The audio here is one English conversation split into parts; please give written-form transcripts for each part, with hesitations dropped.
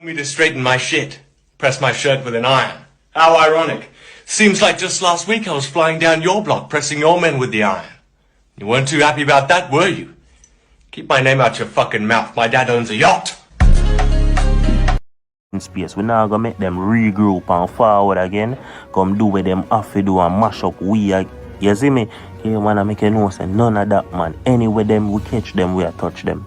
Me to straighten my shit. Press my shirt with an iron. How ironic. Seems like just last week I was flying down your block pressing your men with the iron. You weren't too happy about that, were you? Keep my name out your fucking mouth. My dad owns a yacht. In space, we now gonna make them regroup and forward again. Come do what them have to do and mash up we. You see me? Here man, I make you know say none of that, man. Anywhere them we catch them, we touch them.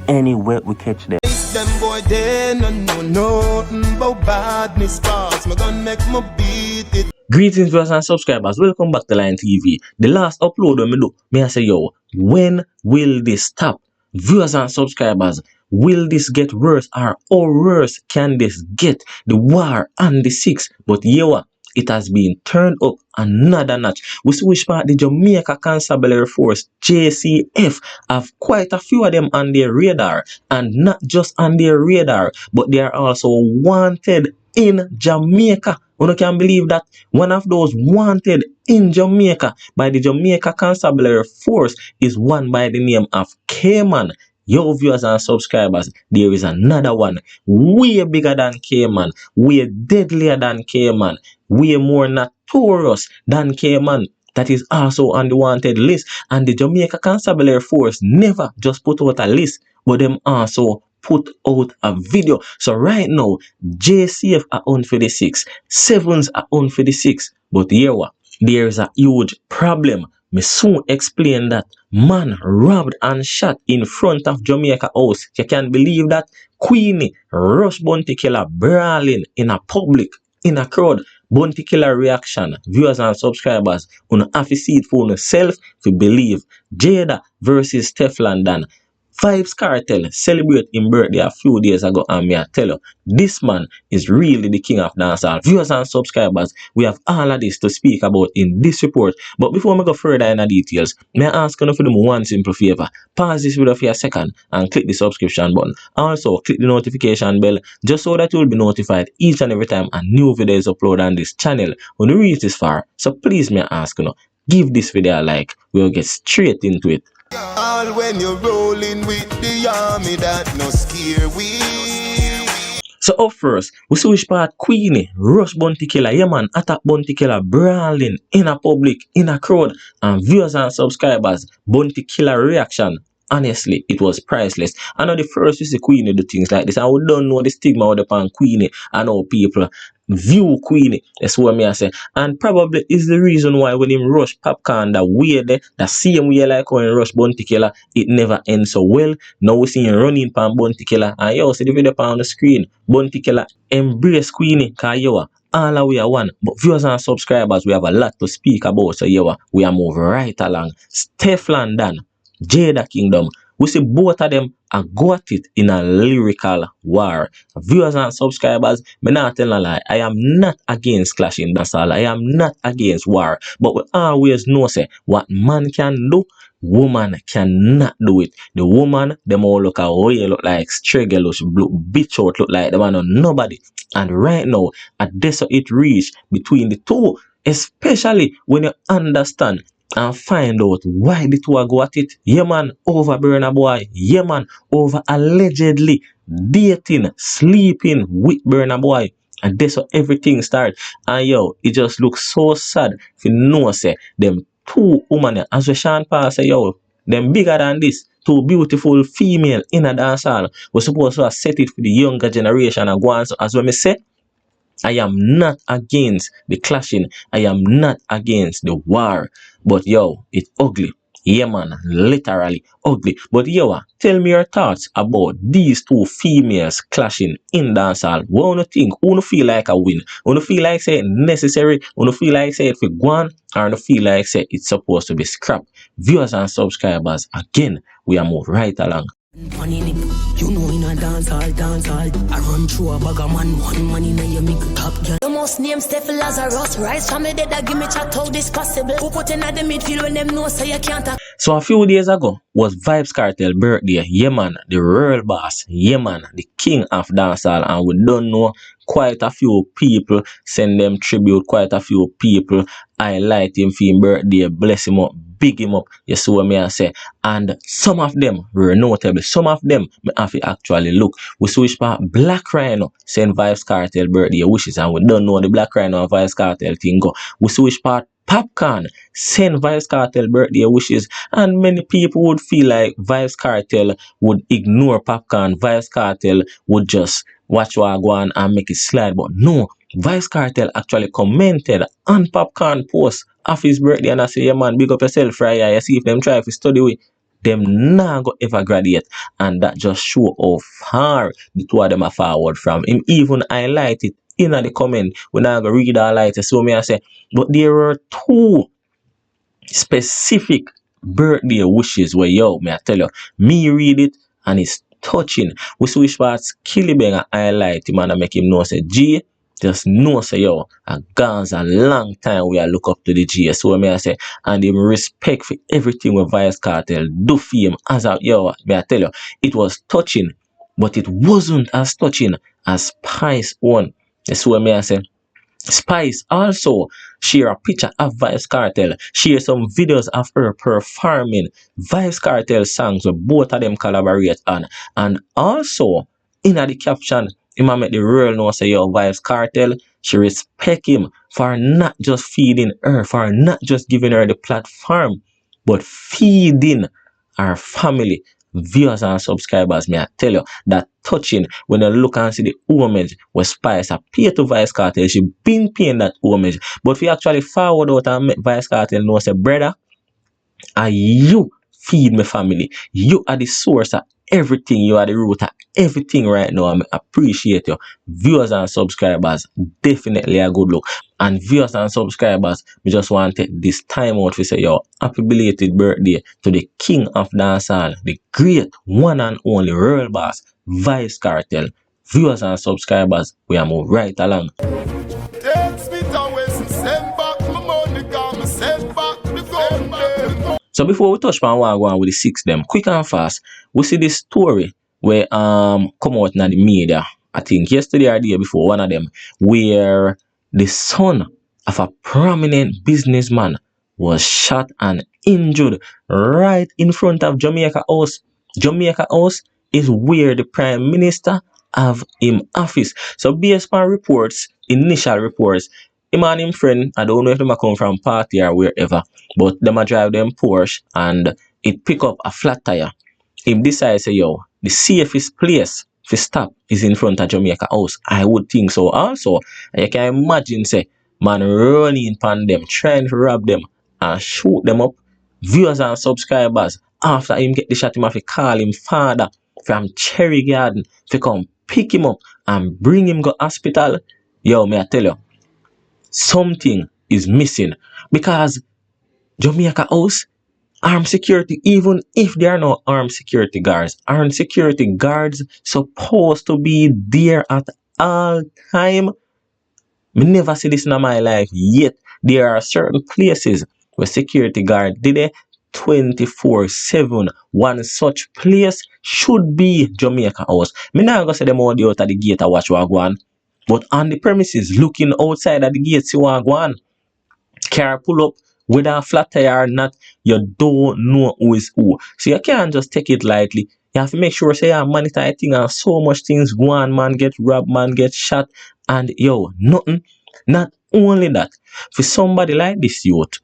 Anywhere we catch them. Them boy they no know nothing about badness parts. Me gonna make me beat it. Greetings viewers and subscribers, welcome back to Line TV. The last upload when me do, me I say yo, when will this stop? Viewers and subscribers, will this get worse or how worse can this get? The war and the six, but yo, it has been turned up another notch. We see which part the Jamaica Constabulary Force, JCF, have quite a few of them on their radar. And not just on their radar, but they are also wanted in Jamaica. You can believe that one of those wanted in Jamaica by the Jamaica Constabulary Force is one by the name of Kman. Yo viewers and subscribers, there is another one way bigger than Kman, way deadlier than Kman, way more notorious than Kman, that is also on the wanted list. And the Jamaica Constabulary Force never just put out a list, but them also put out a video. So right now, JCF are on for the 6, Sevens are on for the 6, but here there is a huge problem. Me soon explain that. Man robbed and shot in front of Jamaica House. You can believe that? Queenie rush bounty killer brawling in a public, in a crowd. Bounty killer reaction. Viewers and subscribers, on have to see it for yourself to believe. Jada versus Stefflon done. Vybz Kartel celebrate his birthday a few days ago, and me I tell you, this man is really the king of dancehall. Viewers and subscribers, we have all of this to speak about in this report. But before we go further in the details, may I ask you to do one simple favor. Pause this video for a second and click the subscription button. Also, click the notification bell just so that you will be notified each and every time a new video is uploaded on this channel. When you reach this far, so please may I ask you, give this video a like. We'll get straight into it. All when you're rolling with the army that no scare we. So up first, we see which part Queenie rush bounty killer, yeah man, attack bounty killer brawling in a public, in a crowd, and viewers and subscribers, bounty killer reaction. Honestly, it was priceless. I know the first we see Queenie do things like this, and we don't know the stigma out upon Queenie and how people view Queenie. That's what me I say. And probably is the reason why when him rush Popcorn that way there, the same way like when rush bounty killer, it never ends so well. Now we see him running pan bounty killer, and you see the video on the screen. Bounty killer embrace Queenie, cause you all the way one. But viewers and subscribers, we have a lot to speak about. So we are moving right along. Stefflon done. Jada Kingdom. We see both of them are got it in a lyrical war. Viewers and subscribers, me not tell a lie. I am not against clashing dancehall. I am not against war. But we always know say what man can do, woman cannot do it. The woman, them all look away, look like stragglers, bitch out, look like them are nobody. And right now, at this it reach between the two, especially when you understand and find out why the two are go at it. Yeah man, over Burna Boy. Yeah man, over allegedly dating, sleeping with Burna Boy. And that's how everything started. And yo, it just looks so sad if you know say them two women, as we Sean Paul say, yo, them bigger than this. Two beautiful female in a dancehall. We're supposed to have set it for the younger generation and go on. So as when me say, I am not against the clashing. I am not against the war. But yo, it's ugly. Yeah man, literally ugly. But yo, tell me your thoughts about these two females clashing in dancehall. What do you think? Who do you feel like a win? Who do you feel like say it necessary? Who do you feel like say it for one? Or do you feel like say it's supposed to be scrapped? Viewers and subscribers, again, we are moving right along. Money, you know in a dancehall. I run through a bag of man, one money now you make a top girl. The most name Stefflon Lazarus, rise from the dead that give me chat how this possible. Who put in at the midfield when them know say you can't. So a few days ago was Vybz Kartel birthday. Yeah man, the real boss. Yeah man, the king of dancehall, and we don't know quite a few people send them tribute. Quite a few people highlight him for his birthday, bless him up big him up. You see what I say? And some of them were notable. Some of them me have to actually look. We switch part Black Rhino send Vybz Kartel birthday wishes, and we don't know the Black Rhino and Vybz Kartel thing go. We switch part Popcorn send Vybz Kartel birthday wishes, and many people would feel like Vybz Kartel would ignore Popcorn. Vybz Kartel would just watch what go on and make it slide, but no. Vybz Kartel actually commented on Popcorn post of his birthday, and I say, yeah man, big up yourself right here. You see if them try to study with them nah go ever graduate, and that just show how far the two of them are forward from him. Even highlight it in the comment when I go read all light. So me I say, but there were two specific birthday wishes where yo, me I tell you, me read it and it's touching. We switch parts Killibeng and highlight him and make him know say G. Just know say yo, a guns a long time we are look up to the G. So me I say, and him respect for everything with Vybz Kartel do for him as a yo, me I tell you, it was touching, but it wasn't as touching as Spice one. That's what me I say. Spice also share a picture of Vybz Kartel, share some videos of her performing Vybz Kartel songs where both of them collaborate on, and also in the caption, him make the world know say yo Vybz Kartel, she respect him for not just feeding her, for not just giving her the platform, but feeding her family, viewers and subscribers. Me I tell you that touching when you look and see the homage where Spice appear to Vybz Kartel. She been paying that homage, but if you actually forward out and make Vybz Kartel know say brother, and you feed my family, you are the source of everything, you are the root of everything right now. I appreciate you. Viewers and subscribers, definitely a good look. And viewers and subscribers, we just want to take this time out to say yo, happy belated birthday to the king of dancehall, the great one and only world boss, Vybz Kartel. Viewers and subscribers, we are moving right along. So before we touch on what I go on with the six them, quick and fast, we see this story where come out in the media, I think yesterday or the day before, one of them, where the son of a prominent businessman was shot and injured right in front of Jamaica House. Jamaica House is where the Prime Minister have him office. So based on reports, initial reports, him and him friend, I don't know if them come from party or wherever, but them a drive them Porsche and it pick up a flat tire. Him decide say yo, the safest place to stop is in front of Jamaica House. I would think so also. And you can imagine say man running upon them, trying to rob them and shoot them up. Viewers and subscribers, after him get the shot, him have to call him father from Cherry Garden to come pick him up and bring him go hospital. Yo, may I tell you, something is missing because Jamaica House, armed security, even if there are no armed security guards supposed to be there at all time. Me never see this in my life yet. There are certain places where security guard did it 24/7. One such place should be Jamaica House. Me not go say them all out at the gate to watch what go on, but on the premises, looking outside at the gate, see what go on. Car pull up, whether a flat tire or not, you don't know who is who. So you can't just take it lightly. You have to make sure say you monitor a thing and so much things go on, man get robbed, man get shot, and yo, nothing. Not only that, for somebody like this youth,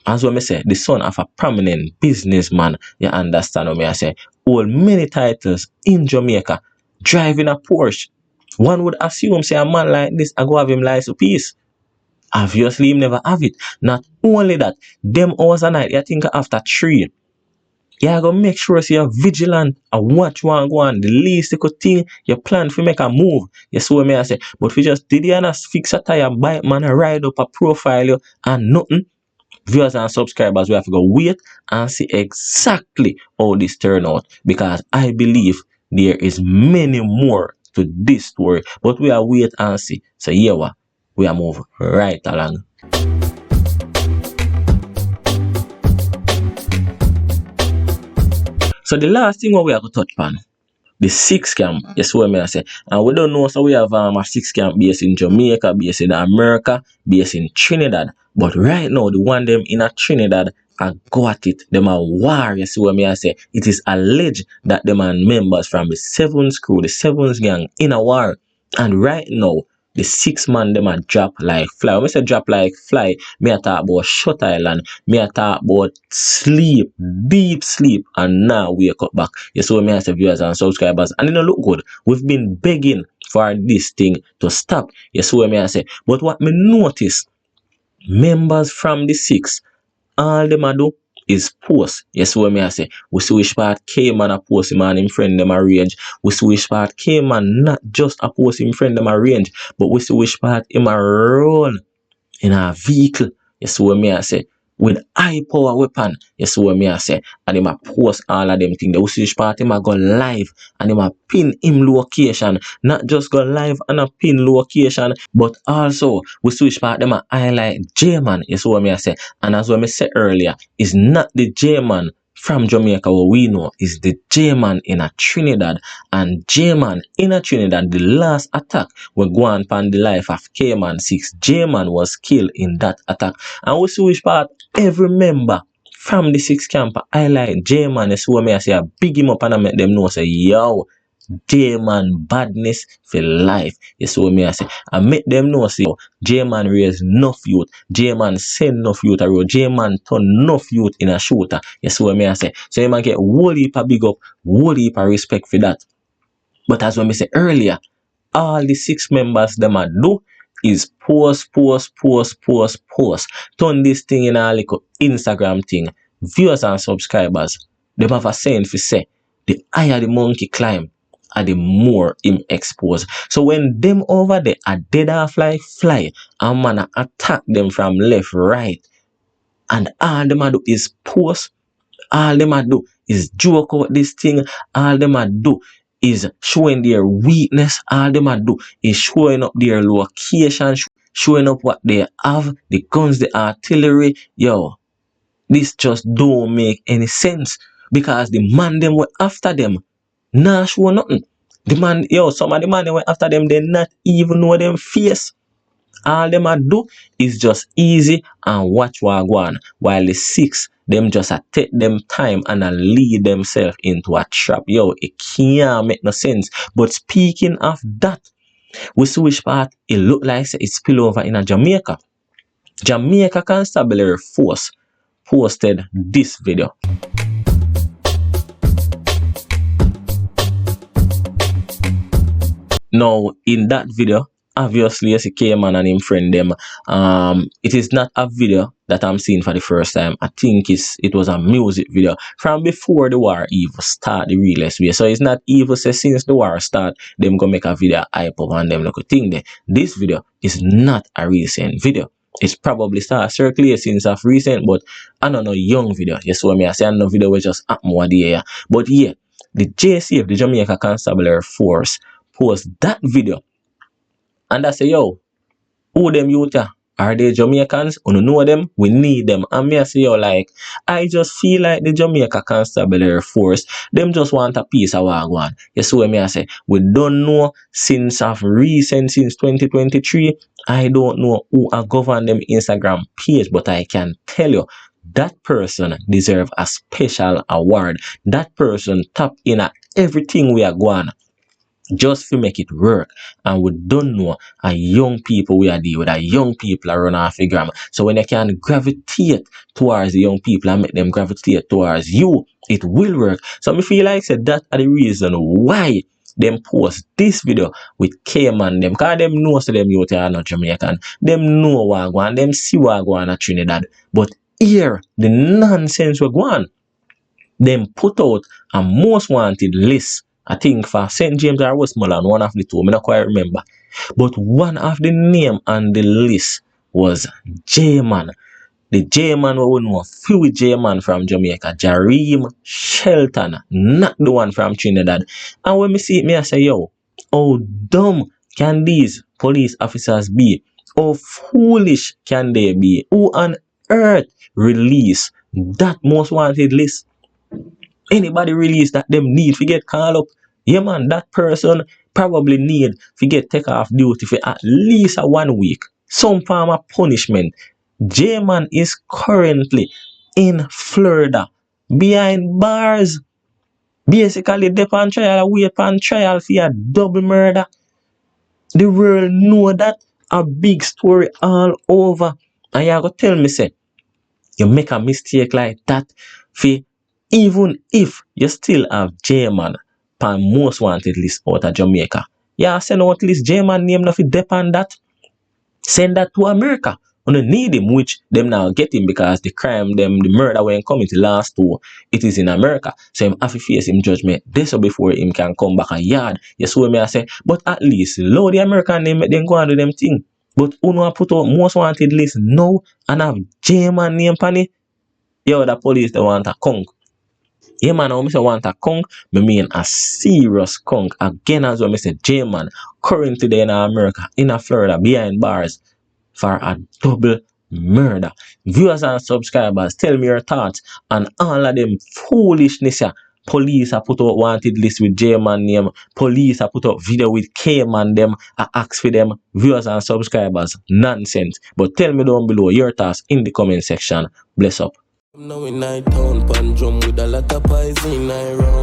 as what I say, the son of a prominent businessman, you understand what I say, hold many titles in Jamaica, driving a Porsche. One would assume say a man like this, I go have him lies to peace. Obviously, him never have it. Not only that, them hours a night, you think after 3, you gotta make sure so you're vigilant and watch one go on. The least little thing you plan to make a move. You see what I say. But if you just did and fix a tire, bike man, ride up a profile you and nothing, viewers and subscribers, we have to go wait and see exactly how this turn out. Because I believe there is many more to this story. But we are wait and see. So here we are moving right along. So the last thing we have to touch on the 6 camp, yes what I say. And we don't know, so we have a 6 camp based in Jamaica, based in America, based in Trinidad. But right now, the one them in a Trinidad, I got it. Them are war, you see what I say. It is alleged that them are members from the 7th crew, the 7th gang in a war. And right now, the 6 man them a drop like fly. When I say drop like fly, me a talk about Shut Island, me a talk about sleep, deep sleep, and now wake up back. You see what I say, viewers and subscribers, and it don't look good. We've been begging for this thing to stop. You see what I say. But what me notice, members from the 6, all them a do is post. Yes, what I say. We see which part Kman a post him and him friend them arrange. We see which part Kman not just a post him friend them arrange, but we see which part him a run in a vehicle. Yes, what I say. With high power weapon. Yes, what I say. And him a post all of them things. We see which part him a go live and him a pin him location. Not just go live and a pin location, but also we see which part them a highlight J-Man. Yes, what I say. And as what I said earlier, it's not the J-Man from Jamaica what we know, is the J-Man in a Trinidad. And J-Man in a Trinidad, the last attack we go on upon the life of Kman 6. J-Man was killed in that attack. And we see which part every member from the 6 camp highlight J-Man. Is what I say, I big him up and I make them know, say, yo, J-Man badness for life. You see what I say? I make them know, say, J-Man raise enough youth. J-Man send enough youth a road. J-Man turn enough youth in a shooter. You see what I say? So you might get whole heap of big up, whole heap of respect for that. But as I said earlier, all the 6 members them a do is post. Turn this thing in a little Instagram thing. Viewers and subscribers, them have a saying for say, the higher the monkey climb, and the more him exposed. So when them over there are dead off like fly, and man attack them from left, right, and all them a do is post, all them a do is joke out this thing, all them a do is showing their weakness, all them a do is showing up their location, showing up what they have, the guns, the artillery. Yo, this just don't make any sense, because the man them were after them nah show nothing. The man, yo, some of the man they went after them, they not even know them face. All them a do is just easy and watch what go on. While the 6, them just a take them time and a lead themselves into a trap. Yo, it can't make no sense. But speaking of that, we see which part it look like it's spill over in a Jamaica. Jamaica Constabulary Force posted this video. Now, in that video, obviously, as he came on and him friend them, it is not a video that I'm seeing for the first time. I think it was a music video from before the war even start the realest way. So it's not even say since the war start, them go make a video hype up and them look a thing there. This video is not a recent video. It's probably started circulating since of recent, but I don't know, young video. You see what I say? I know video was just happen one day. But yeah, the JCF, the Jamaica Constabulary Force, post that video and I say, yo, who them youth ya? Are they Jamaicans? You know them? We need them. And me I say, yo, like, I just feel like the Jamaica Constabulary Force, them just want a piece of wagwan. You see what me I say? We don't know since 2023. I don't know who are govern them Instagram page, but I can tell you that person deserve a special award. That person tap in at everything we are going just to make it work. And we don't know a young people we are dealing with, a young people are run off the gram. So when they can gravitate towards the young people and make them gravitate towards you, it will work. So I feel like said that are the reason why them post this video with Kman them, because them know so them youth are not Jamaican. Them know what go on, them see what go on at Trinidad. But here, the nonsense we go on, them put out a most wanted list. I think for St. James or Westmoreland, one of the two, I don't quite remember. But one of the name on the list was J-Man. The J-Man we know, few J-Man from Jamaica, Jareem Shelton, not the one from Trinidad. And when me see it, me I say, yo, how dumb can these police officers be? How foolish can they be? Who on earth release that most wanted list? Anybody release that them need to get called up? Yeah, man, that person probably need to get take off duty for at least a 1 week. Some form of punishment. J-Man is currently in Florida behind bars. Basically, they on trial, wait on trial for a double murder. The world know that. A big story all over. And you go tell me, say, you make a mistake like that, for even if you still have J-Man pan most wanted list out of Jamaica, yeah, send out list J-Man name nothing depend that. Send that to America. You don't need him, which them now get him because the crime, the murder when coming to last to, it is in America. So him have to face him judgment. This before him can come back a yard. You saw me I say, but at least low the American name, then go and do them thing. But uno put out most wanted list now and have J-Man name pan it. Yo, the police they want a conk. Yeah, man, when I say want a conk, I mean a serious conk. Again, as well, I say J-Man currently there in America, in Florida, behind bars for a double murder. Viewers and subscribers, tell me your thoughts on all of them foolishness. Yeah. Police have put out wanted list with J-Man name. Police have put out video with Kman them. I ask for them. Viewers and subscribers, nonsense. But tell me down below your thoughts in the comment section. Bless up. Now in night town, pan drum with a lot of pies in I round.